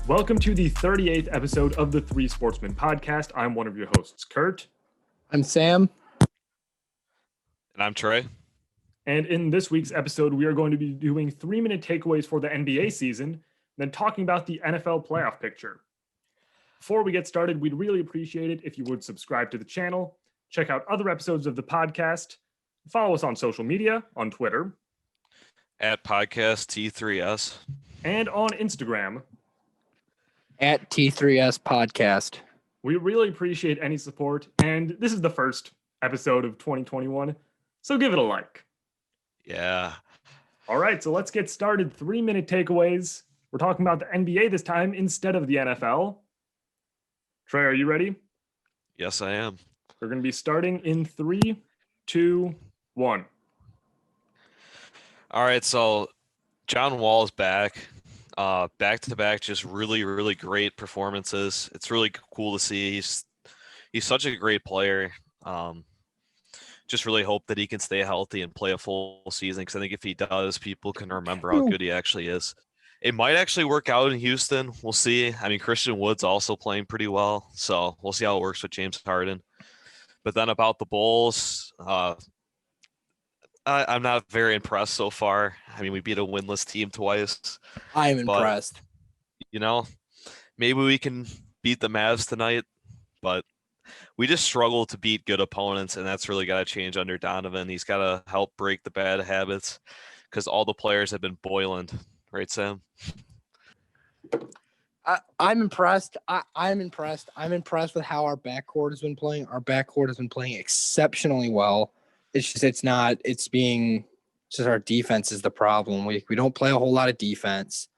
Welcome to the 38th episode of the Three Sportsmen podcast. I'm one of your hosts, Kurt. I'm Sam. And I'm Trey. And in this week's episode, we are going to be doing 3-minute takeaways for the NBA season, then talking about the NFL playoff picture. Before we get started, we'd really appreciate it if you would subscribe to the channel, check out other episodes of the podcast, follow us on social media, on Twitter, At podcast T3S. and on Instagram. At T3S Podcast. We really appreciate any support, and this is the first episode of 2021, so give it a like. Yeah. All right, so let's get started. 3-minute takeaways. We're talking about the NBA this time instead of the NFL. Trey, are you ready? Yes, I am. We're going to be starting in 3, 2, 1. All right, so John Wall's back. Back-to-back, just really, really great performances. It's really cool to see. He's such a great player. Just really hope that he can stay healthy and play a full season, because I think if he does, people can remember how good he actually is. It might actually work out in Houston. We'll see. I mean, Christian Wood's also playing pretty well, so we'll see how it works with James Harden. But then about the Bulls, I'm not very impressed so far. I mean, we beat a winless team twice. I am impressed. You know, maybe we can beat the Mavs tonight, but we just struggle to beat good opponents, and that's really got to change under Donovan. He's got to help break the bad habits, because all the players have been boiling. Right, Sam? I'm impressed. I'm impressed. I'm impressed with how our backcourt has been playing. Our backcourt has been playing exceptionally well. It's just our defense is the problem. We don't play a whole lot of defense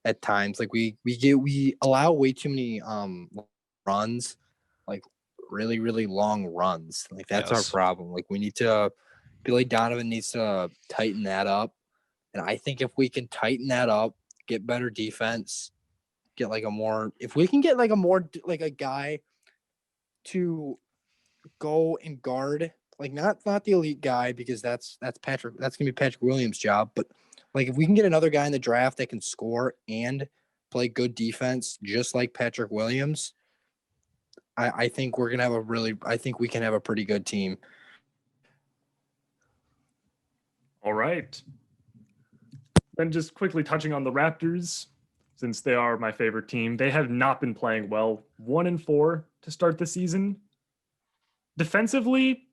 at times. Like we allow way too many runs, like really, really long runs. Like that's our problem. Like Billy Donovan needs to tighten that up. And I think if we can tighten that up, get better defense, if we can get a guy to go and guard, like not the elite guy, because that's gonna be Patrick Williams' job. But like if we can get another guy in the draft that can score and play good defense, just like Patrick Williams, I think we can have a pretty good team. All right. Then just quickly touching on the Raptors, since they are my favorite team, they have not been playing well. 1-4 to start the season. Defensively,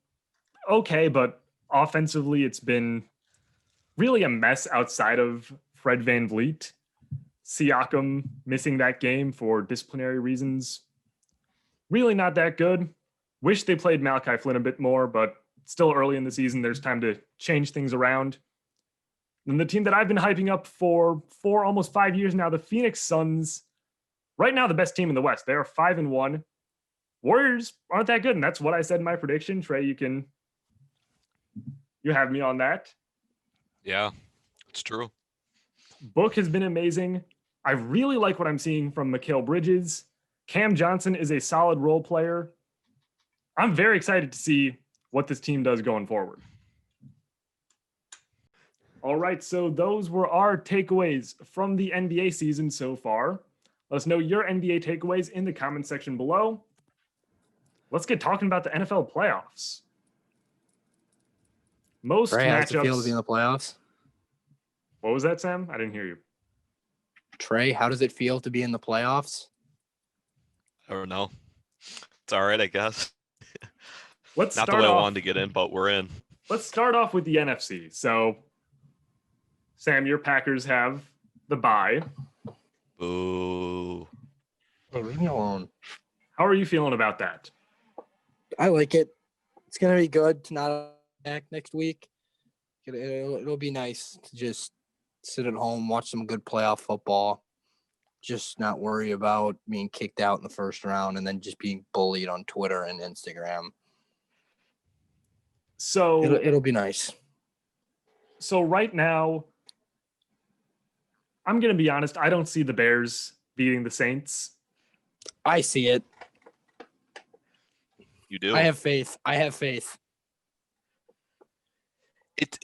okay, but offensively, it's been really a mess outside of Fred VanVleet. Siakam missing that game for disciplinary reasons. Really not that good. Wish they played Malachi Flynn a bit more, but still early in the season. There's time to change things around. And the team that I've been hyping up for almost 5 years now, the Phoenix Suns, right now the best team in the West. They are 5-1. Warriors aren't that good, and that's what I said in my prediction. Trey, you have me on that. Yeah, it's true. Book has been amazing. I really like what I'm seeing from Mikal Bridges. Cam Johnson is a solid role player. I'm very excited to see what this team does going forward. All right, so those were our takeaways from the NBA season so far. Let us know your NBA takeaways in the comment section below. Let's get talking about the NFL playoffs. Most Trey, how does it matchups. feel to be in the playoffs? What was that, Sam? I didn't hear you. Trey, how does it feel to be in the playoffs? I don't know. It's all right, I guess. Let's Not start the way off, I wanted to get in, but we're in. Let's start off with the NFC. So, Sam, your Packers have the bye. Boo. Hey, leave me alone. How are you feeling about that? I like it. It's gonna be good to not back next week. It'll be nice to just sit at home, watch some good playoff football, just not worry about being kicked out in the first round and then just being bullied on Twitter and Instagram. So It'll be nice. So right now, I'm going to be honest, I don't see the Bears beating the Saints. I see it. You do? I have faith.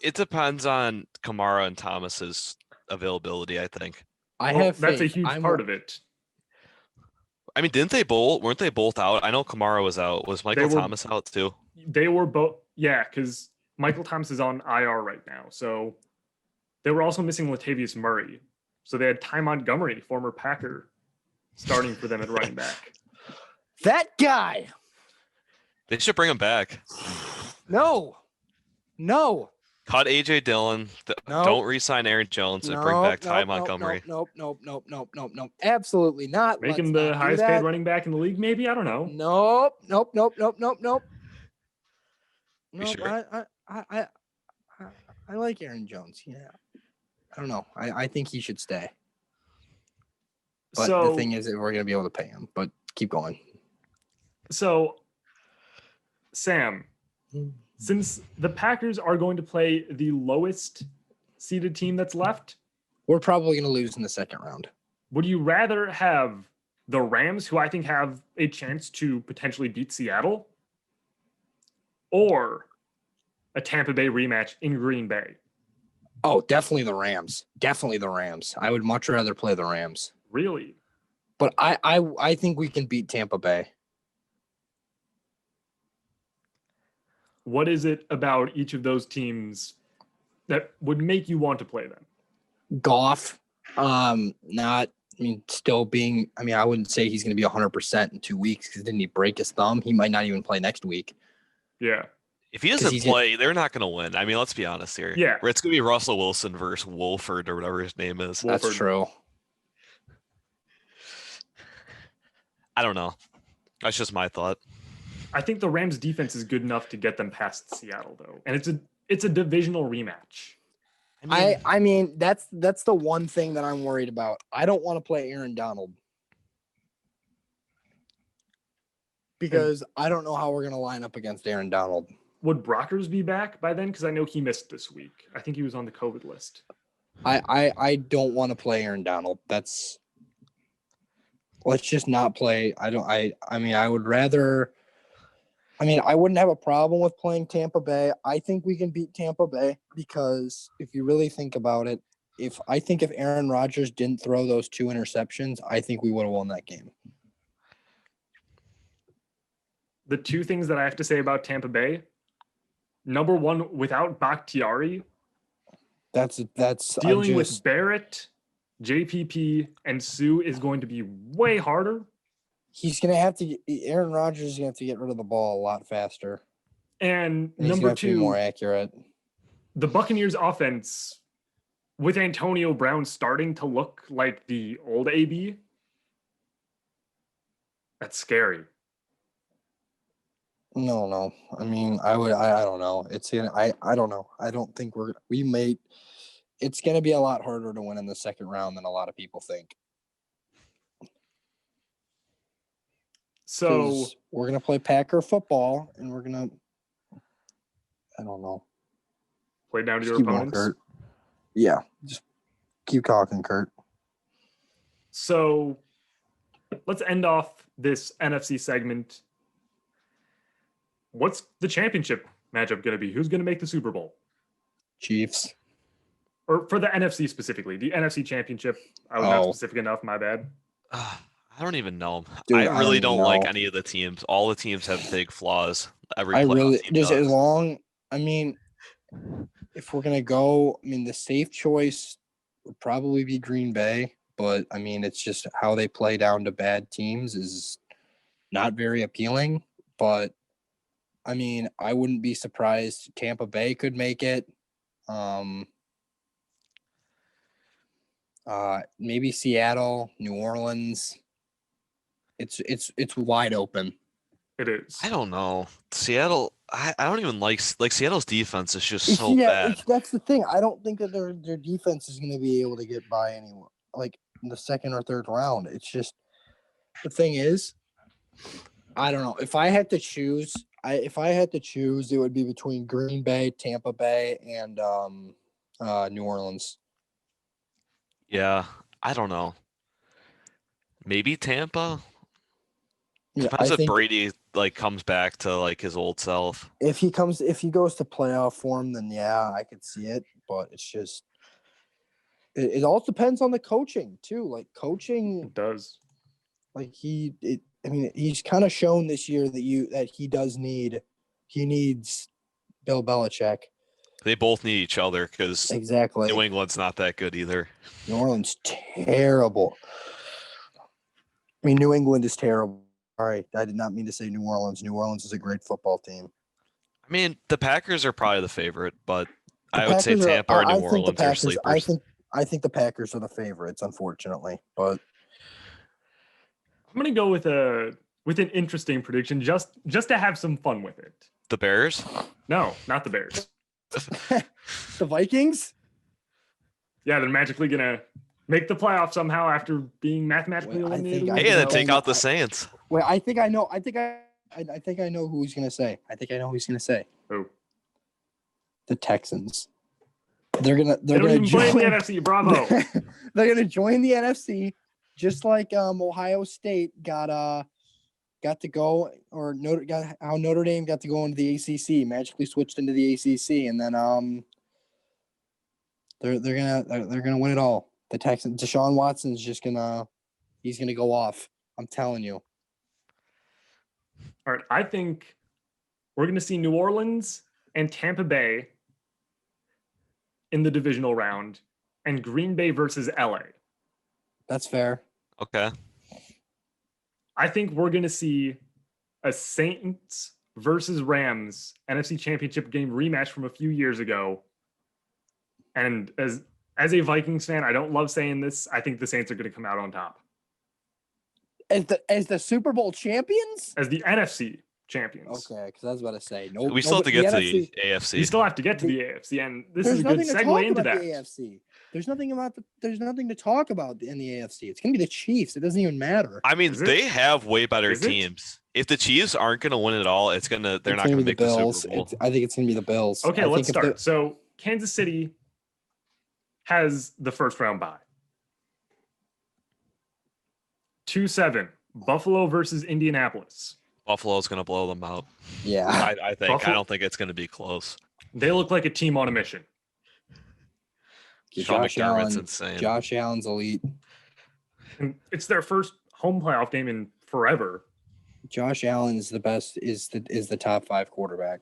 It depends on Kamara and Thomas's availability, I think. I have faith. That's a huge part of it. I mean, didn't they both? Weren't they both out? I know Kamara was out. Was Michael were- Thomas out too? They were both, yeah, because Michael Thomas is on IR right now. So they were also missing Latavius Murray. So they had Ty Montgomery, former Packer, starting for them at running back. That guy. They should bring him back. No. Cut AJ Dillon. No. Don't re-sign Aaron Jones and bring back Ty Montgomery. Nope. Absolutely not. Make Let's him the not do highest that. paid running back in the league, maybe? I don't know. Nope. You sure? I like Aaron Jones. Yeah. I don't know. I think he should stay. But So the thing is that we're going to be able to pay him. But keep going. So, Sam, since the Packers are going to play the lowest seeded team that's left, We're probably going to lose in the second round. would you rather have the Rams, who I think have a chance to potentially beat Seattle, or a Tampa Bay rematch in Green Bay? Oh, definitely the Rams. I would much rather play the Rams. Really? But I think we can beat Tampa Bay. What is it about each of those teams that would make you want to play them? Goff, still being, I wouldn't say he's going to be 100% in 2 weeks because didn't he break his thumb? He might not even play next week. Yeah. If he doesn't play, they're not going to win. I mean, let's be honest here. Yeah. It's going to be Russell Wilson versus Wolford or whatever his name is. Wolford. That's true. I don't know. That's just my thought. I think the Rams defense is good enough to get them past Seattle, though. And it's a divisional rematch. I mean that's the one thing that I'm worried about. I don't want to play Aaron Donald because I don't know how we're going to line up against Aaron Donald. Would Brockers be back by then? Because I know he missed this week. I think he was on the COVID list. I don't want to play Aaron Donald. Let's just not play. I would rather. I wouldn't have a problem with playing Tampa Bay. I think we can beat Tampa Bay because if you really think about it, if Aaron Rodgers didn't throw those 2 interceptions, I think we would have won that game. The two things that I have to say about Tampa Bay, number one, without Bakhtiari, that's dealing with Barrett, JPP, and Sue is going to be way harder. He's going to have to – Aaron Rodgers is going to have to get rid of the ball a lot faster. And he's number have to be two, more accurate. The Buccaneers offense, with Antonio Brown starting to look like the old AB, that's scary. No. I don't know. I don't know. I don't think it's going to be a lot harder to win in the second round than a lot of people think. So we're going to play Packer football and we're going to, I don't know. Play down to Just your opponents. Kurt. Yeah. Just keep talking, Kurt. So let's end off this NFC segment. What's the championship matchup going to be? Who's going to make the Super Bowl? Chiefs. Or for the NFC specifically, the NFC championship. I was not specific enough. My bad. I don't even know. Dude, I really don't like any of the teams. All the teams have big flaws. Every I playoff really team just does. as long. If we're gonna go, the safe choice would probably be Green Bay, but it's just how they play down to bad teams is not very appealing. But I wouldn't be surprised Tampa Bay could make it. Maybe Seattle, New Orleans. It's wide open. It is. I don't know. Seattle, I don't even like Seattle's defense is just so bad. That's the thing. I don't think that their defense is going to be able to get by anyone like in the second or third round. It's just the thing is, I don't know. If I had to choose, it would be between Green Bay, Tampa Bay, and New Orleans. Yeah, I don't know. Maybe Tampa. Yeah, Depends if Brady comes back to his old self. If he goes to playoff form, then yeah, I could see it. But it's just it all depends on the coaching too. Coaching It does. Like he's kind of shown this year that he needs Bill Belichick. They both need each other because Exactly. New England's not that good either. New Orleans terrible. I mean, New England is terrible. All right, I did not mean to say New Orleans. New Orleans is a great football team. I mean, the Packers are probably the favorite, but The I would say Packers Tampa or New I think the Orleans are Packers. sleepers. I think the Packers are the favorites, unfortunately. But I'm gonna go with an interesting prediction just to have some fun with it. The Bears? No, not the Bears. the Vikings. Yeah, they're magically gonna make the playoffs somehow after being mathematically Wait, I eliminated. think a week Hey, then ago. take out the Saints. Wait, I think I know. I think I know who he's gonna say. I think I know who he's gonna say. Who? The Texans. They're They gonna don't even play in join the NFC. Bravo. They're gonna join the NFC, just like Ohio State got to go, or how Notre Dame got to go into the ACC, magically switched into the ACC, and then they're gonna win it all. The Texans, Deshaun Watson's just he's gonna go off. I'm telling you. All right, I think we're gonna see New Orleans and Tampa Bay in the divisional round, and Green Bay versus LA. That's fair. Okay. I think we're going to see a Saints versus Rams NFC Championship game rematch from a few years ago. And as a Vikings fan, I don't love saying this. I think the Saints are going to come out on top As the Super Bowl champions? as the NFC champions. Okay, because I was about to say no. We still have to get to the AFC. We still have to get to the AFC, and this There's is a good nothing to talk segue into about that. the AFC. There's nothing to talk about in the AFC. It's gonna be the Chiefs. It doesn't even matter. I mean, Is it? they have way better Is it? teams. If the Chiefs aren't going to win it all, they're It's not going gonna to be make the the Bills. Super Bowl. I think it's gonna be the Bills. Okay, I let's think if start. So Kansas City has the first round bye. 2-7. Buffalo versus Indianapolis. Buffalo's going to blow them out. Yeah. I think. Buffalo- I don't think it's going to be close. They look like a team on a mission. Sean Josh McDermott's Allen. insane. Josh Allen's elite. And it's their first home playoff game in forever. Josh Allen is the best. Is the top 5 quarterback.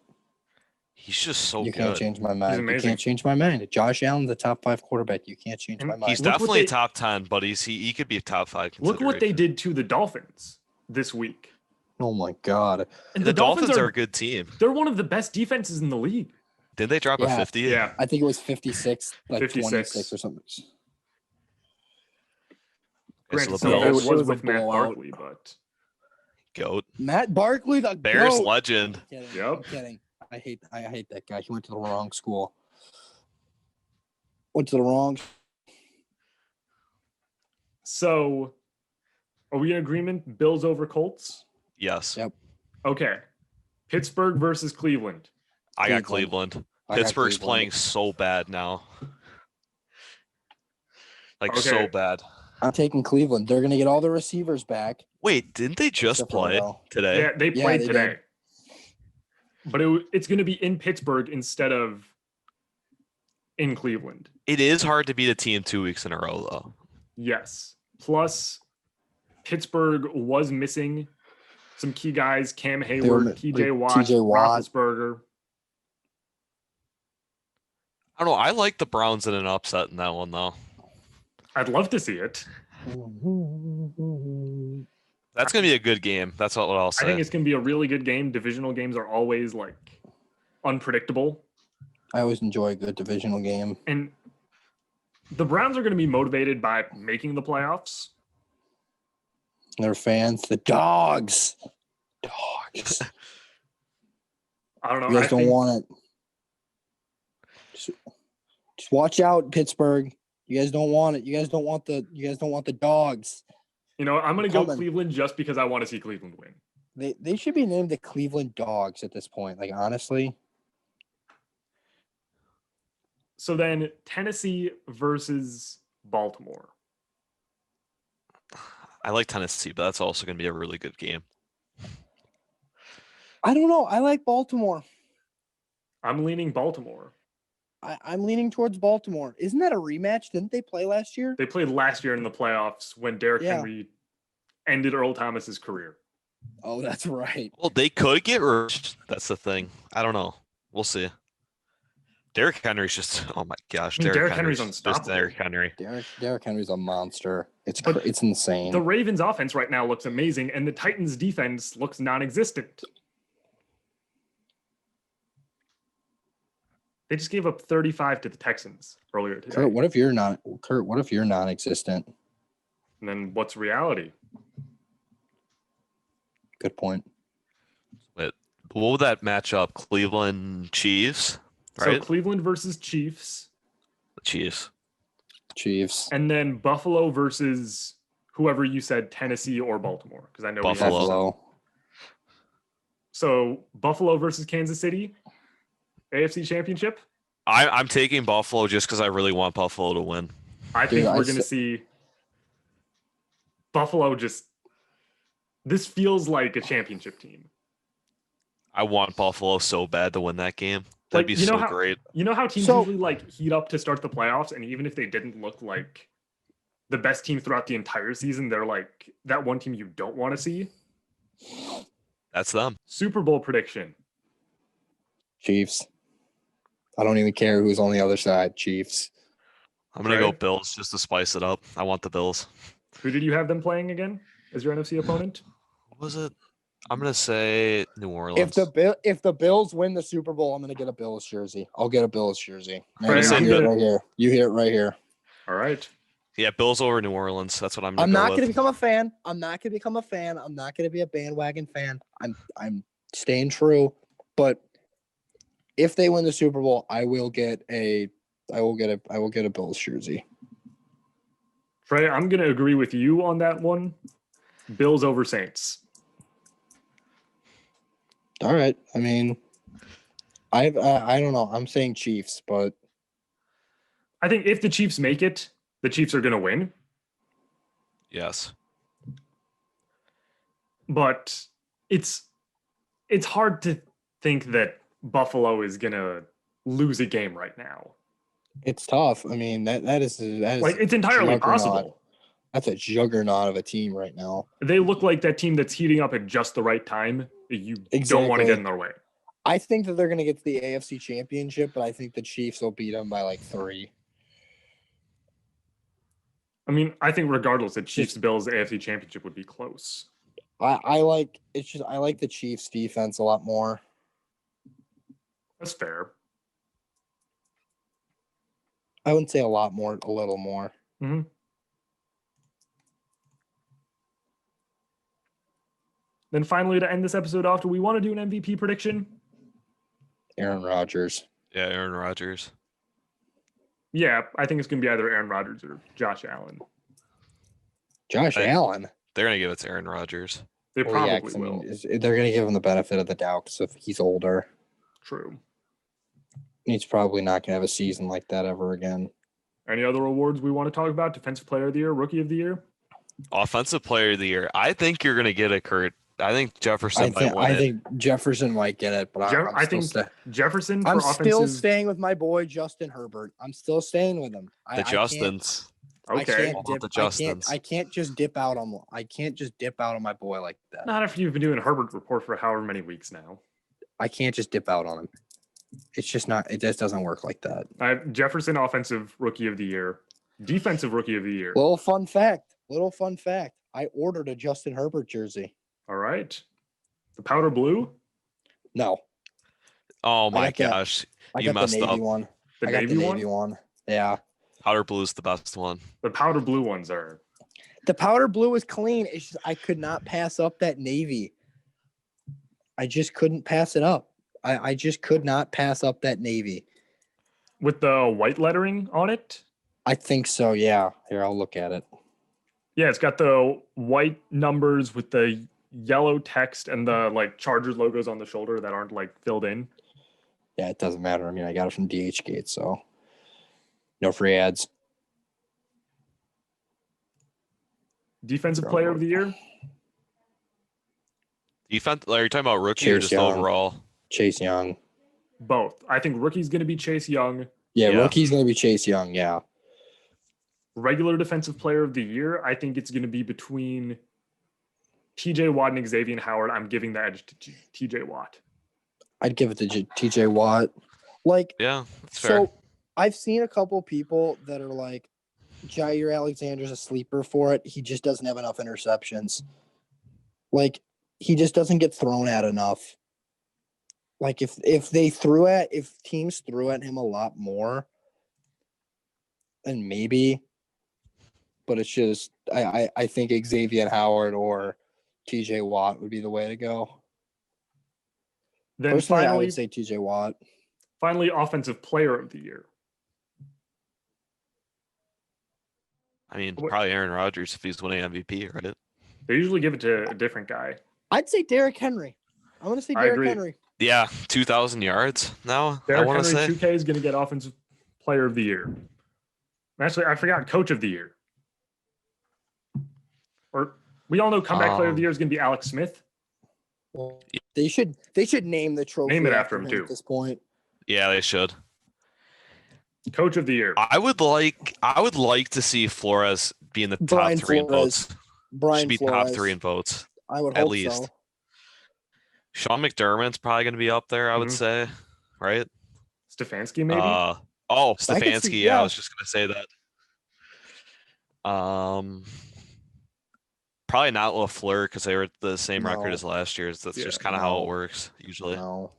He's just so You good. can't change my mind. You amazing. can't change my mind. Josh Allen's the top 5 quarterback. You can't change And my mind. He's Look what definitely they- top 10, but he could be a top 5. Look what they consideration. did to the Dolphins this week. Oh my God. And The Dolphins are a good team. they're one of the best defenses in the league. Did they drop a Yeah. 50? Yeah. I think it was 56, like 56. 26 or something. Okay, so Granted, the some of Bills- it Bills, it was was a with Matt blowout. Barkley, but GOAT. Matt Barkley, the Bears GOAT. legend. I'm kidding. Yep. I'm kidding. I hate that guy. He went to the wrong school. Went to the wrong. so are we in agreement? Bills over Colts? Yes. Yep. Okay. Pittsburgh versus Cleveland. I got Cleveland. Cleveland. I got Pittsburgh's Cleveland. playing so bad now. Like Okay. so bad. I'm taking Cleveland. They're gonna get all the receivers back. Wait, didn't they just Except for play Odell. today? Yeah, they Yeah, played they today. did. But it's going to be in Pittsburgh instead of in Cleveland. It is hard to beat a team 2 weeks in a row, though. Yes. Plus, Pittsburgh was missing some key guys: Cam Hayward, TJ Watt, TJ Watt. Roethlisberger. I don't know. I like the Browns in an upset in that one, though. I'd love to see it. That's going to be a good game. That's what I'll I say. think it's going to be a really good game. Divisional games are always like unpredictable, I always enjoy a good divisional game. and the Browns are going to be motivated by making the playoffs. Their fans, the dogs. Dogs. I don't know. You I guys don't think- want it. Just watch out, Pittsburgh. You guys don't want it. You guys don't want the dogs. I'm going to go Coming. Cleveland just because I want to see Cleveland win. They should be named the Cleveland Dogs at this point. Like honestly. So then Tennessee versus Baltimore. I like Tennessee, but that's also going to be a really good game. I don't know. I like Baltimore. I'm leaning Baltimore. I'm leaning towards Baltimore. Isn't that a rematch? Didn't they play last year? They played last year in the playoffs when Derrick Yeah. Henry ended Earl Thomas's career. Oh, that's right. Well, they could get rushed. That's the thing. I don't know. We'll see. Derrick Henry's just, oh my gosh. I mean, Derrick Henry's Henry's just unstoppable. Derrick Henry. Derrick Henry's a monster. But It's insane. The Ravens offense right now looks amazing, and the Titans defense looks non-existent. They just gave up 35 to the Texans earlier today. Kurt, what if you're non-existent? And then what's reality? Good point. What would that match up? Cleveland Chiefs, right? So Cleveland versus Chiefs. The Chiefs. Chiefs. And then Buffalo versus whoever you said, Tennessee or Baltimore. Because I know Buffalo. So Buffalo versus Kansas City, AFC Championship. I'm taking Buffalo just because I really want Buffalo to win. I think we're going to see Buffalo just. This feels like a championship team. I want Buffalo so bad to win that game. That'd be so great. You know how teams usually like heat up to start the playoffs, and even if they didn't look like the best team throughout the entire season, they're like that one team you don't want to see. That's them. Super Bowl prediction. Chiefs. I don't even care who's on the other side. Chiefs. I'm going to go Bills just to spice it up. I want the Bills. Who did you have them playing again as your NFC opponent? What was it? I'm going to say New Orleans. If the Bills win the Super Bowl, I'm going to get a Bills jersey. I'll get a Bills jersey. Right, you hear it right here. You hear it right here. All right. Yeah, Bills over New Orleans. That's what I'm I'm not going to become a fan. I'm not going to become a fan. I'm not going to be a bandwagon fan. I'm staying true. But if they win the Super Bowl, I will get a Bills jersey. Trey, I'm going to agree with you on that one. Bills over Saints. All right. I mean, I don't know. I'm saying Chiefs, but I think if the Chiefs make it, the Chiefs are going to win. Yes. But it's hard to think that Buffalo is going to lose a game right now. it's tough. I mean, that is Like, it's entirely juggernaut. possible. That's a juggernaut of a team right now. They look like that team that's heating up at just the right time. You don't want to Exactly. get in their way. I think that they're going to get to the AFC Championship, but I think the Chiefs will beat them by like 3. I mean, I think regardless, the Chiefs-Bills AFC Championship would be close. I like the Chiefs defense a lot more. That's fair. I wouldn't say a lot more, a little more. Mm-hmm. Then finally, to end this episode off, do we want to do an MVP prediction? Aaron Rodgers. Yeah, Aaron Rodgers. Yeah, I think it's going to be either Aaron Rodgers or Josh Allen. Josh Allen. They're going to give it to Aaron Rodgers. They Well, probably yeah, 'cause, I will. mean, they're going to give him the benefit of the doubt because if he's older, True. he's probably not going to have a season like that ever again. Any other awards we want to talk about? Defensive Player of the Year, Rookie of the Year? Offensive Player of the Year. I think you're going to get it, Kurt. I think Jefferson might win it. think Jefferson might get it, but I think Jefferson for I'm offensive. still staying with my boy Justin Herbert. I'm still staying with him. The Justins. Okay. I can't just dip out on. I can't just dip out on my boy like that. Not after you've been doing Herbert report for however many weeks now. I can't just dip out on him. It's just not. It just doesn't work like that. I have Jefferson Offensive Rookie of the Year, Defensive Rookie of the Year. Little fun fact. I ordered a Justin Herbert jersey. All right. The powder blue? No, Oh my I got gosh. I You got the messed Navy up. one. The I got navy the Navy one. Yeah. Powder Blue's the best one. The powder blue ones are. The powder blue is clean. It's just I could not pass up that navy. I just couldn't pass it up. I just could not pass up that navy. With the white lettering on it? I think so, yeah. Here, I'll look at it. Yeah, it's got the white numbers with the yellow text and the like Chargers logos on the shoulder that aren't like filled in. Yeah, it doesn't matter. I mean, I got it from DHgate, so no free ads. Defensive Player of the Year? Defense? Are you talking about rookie or Chase just Young. overall? Chase Young. Both. I think rookie's going to be Chase Young. Yeah, Yeah. rookie's going to be Chase Young, yeah. Regular Defensive Player of the Year, I think it's going to be between TJ Watt and Xavier Howard, I'm giving the edge to TJ Watt. I'd give it to TJ Watt. Like, Yeah, that's fair. so I've seen a couple people that are like, Jair Alexander's a sleeper for it. He just doesn't have enough interceptions. Like, he just doesn't get thrown at enough. Like, if teams threw at him a lot more, then maybe. But it's just, I think Xavier Howard or TJ Watt would be the way to go. Then Personally, I finally, would say TJ Watt. finally, offensive player of the year. I mean, probably Aaron Rodgers if he's winning MVP, right? They usually give it to a different guy. I'd say Derrick Henry. I'm going to say I Derrick agree. Henry. Yeah, 2,000 yards now. Derrick I want to Henry say 2K is going to get offensive player of the year. Actually, I forgot coach of the year. Or we all know comeback player of the year is going to be Alex Smith. Well, they should name the trophy. Name it after him, too. At this point. Yeah, they should. Coach of the year. I would like to see Flores be in the top Brian 3 in Flores. votes. Brian Should be Flores. top 3 in votes. I would at hope least. so. Sean McDermott's probably going to be up there, I would say, right? Stefanski, maybe? Stefanski. see, Yeah, yeah. I was just going to say that. Probably not LaFleur because they were the same record No. as last year's. That's Yeah, just kind of how no. it works usually. No.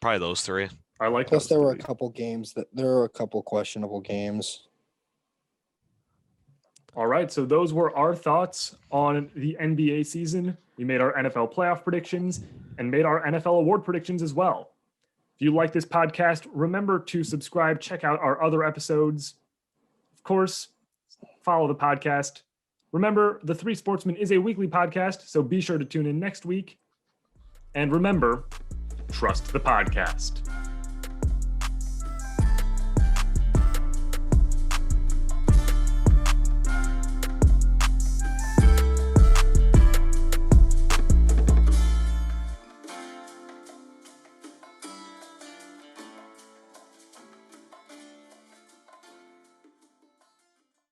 Probably those 3. I like Plus, those there were a three. couple games there were a couple questionable games. All right, so those were our thoughts on the NBA season. We made our NFL playoff predictions and made our NFL award predictions as well. If you like this podcast, remember to subscribe, check out our other episodes. Of course, follow the podcast. Remember, the Three Sportsmen is a weekly podcast, so be sure to tune in next week. And remember, trust the podcast.